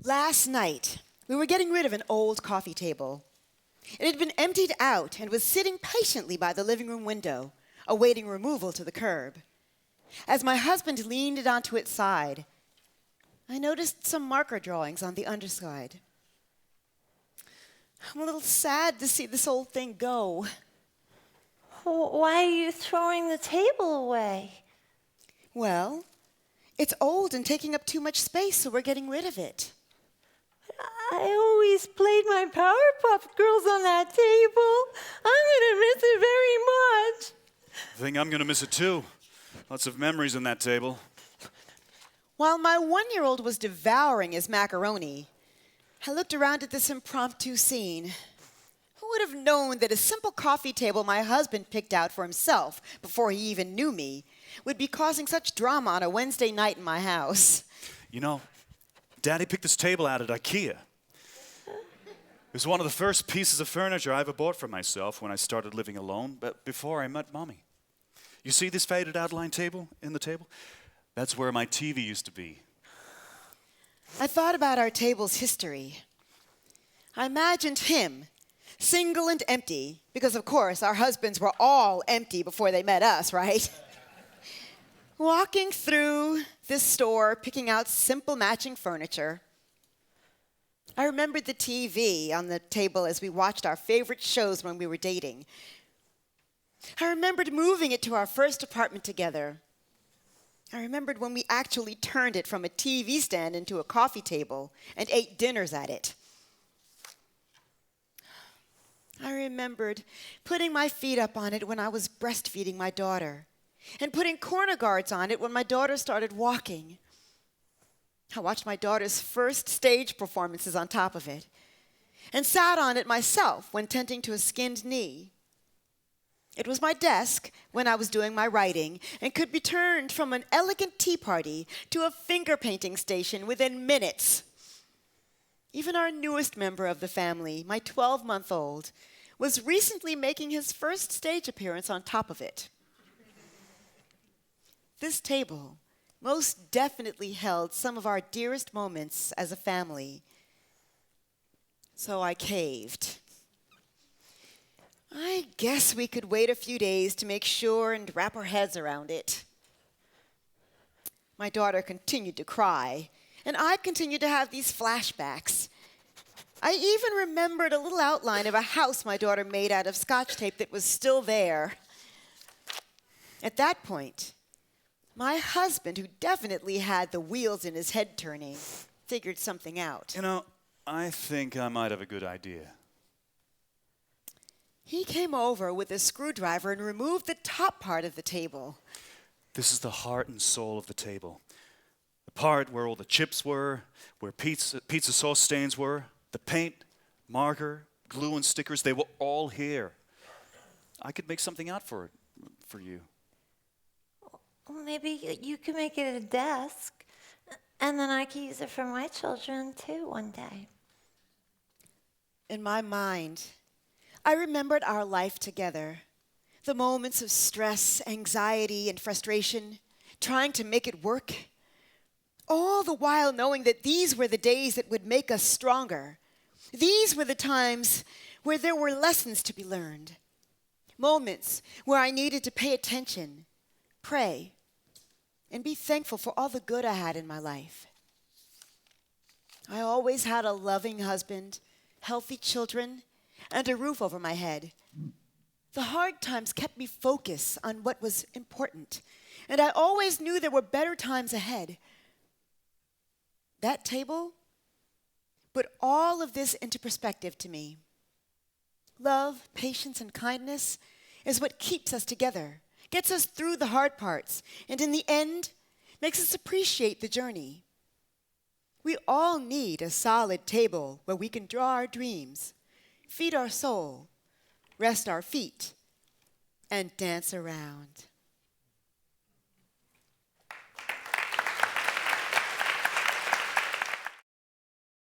Last night, we were getting rid of an old coffee table. It had been emptied out and was sitting patiently by the living room window, awaiting removal to the curb. As my husband leaned it onto its side, I noticed some marker drawings on the underside. I'm a little sad to see this old thing go. Why are you throwing the table away? Well, it's old and taking up too much space, so we're getting rid of it. I always played my Powerpuff Girls on that table. I'm going to miss it very much. I think I'm going to miss it too. Lots of memories on that table. While my 1-year-old was devouring his macaroni, I looked around at this impromptu scene. Who would have known that a simple coffee table my husband picked out for himself before he even knew me would be causing such drama on a Wednesday night in my house? You know, Daddy picked this table out at IKEA. It was one of the first pieces of furniture I ever bought for myself when I started living alone, but before I met Mommy. You see this faded outline table in the table? That's where my TV used to be. I thought about our table's history. I imagined him, single and empty, because of course our husbands were all empty before they met us, right? Walking through this store, picking out simple matching furniture. I remembered the TV on the table as we watched our favorite shows when we were dating. I remembered moving it to our first apartment together. I remembered when we actually turned it from a TV stand into a coffee table and ate dinners at it. I remembered putting my feet up on it when I was breastfeeding my daughter and putting corner guards on it when my daughter started walking. I watched my daughter's first stage performances on top of it and sat on it myself when tending to a skinned knee. It was my desk when I was doing my writing and could be turned from an elegant tea party to a finger painting station within minutes. Even our newest member of the family, my 12-month-old, was recently making his first stage appearance on top of it. This table most definitely held some of our dearest moments as a family. So I caved. I guess we could wait a few days to make sure and wrap our heads around it. My daughter continued to cry, and I continued to have these flashbacks. I even remembered a little outline of a house my daughter made out of Scotch tape that was still there. At that point, my husband, who definitely had the wheels in his head turning, figured something out. You know, I think I might have a good idea. He came over with a screwdriver and removed the top part of the table. This is the heart and soul of the table. The part where all the chips were, where pizza sauce stains were, the paint, marker, glue, and stickers, they were all here. I could make something out for you. Well, maybe you could make it a desk, and then I could use it for my children too one day. In my mind, I remembered our life together, the moments of stress, anxiety, and frustration, trying to make it work, all the while knowing that these were the days that would make us stronger. These were the times where there were lessons to be learned, moments where I needed to pay attention, pray, and be thankful for all the good I had in my life. I always had a loving husband, healthy children, and a roof over my head. The hard times kept me focused on what was important, and I always knew there were better times ahead. That table put all of this into perspective to me. Love, patience, and kindness is what keeps us together, gets us through the hard parts, and in the end, makes us appreciate the journey. We all need a solid table where we can draw our dreams, feed our soul, rest our feet, and dance around.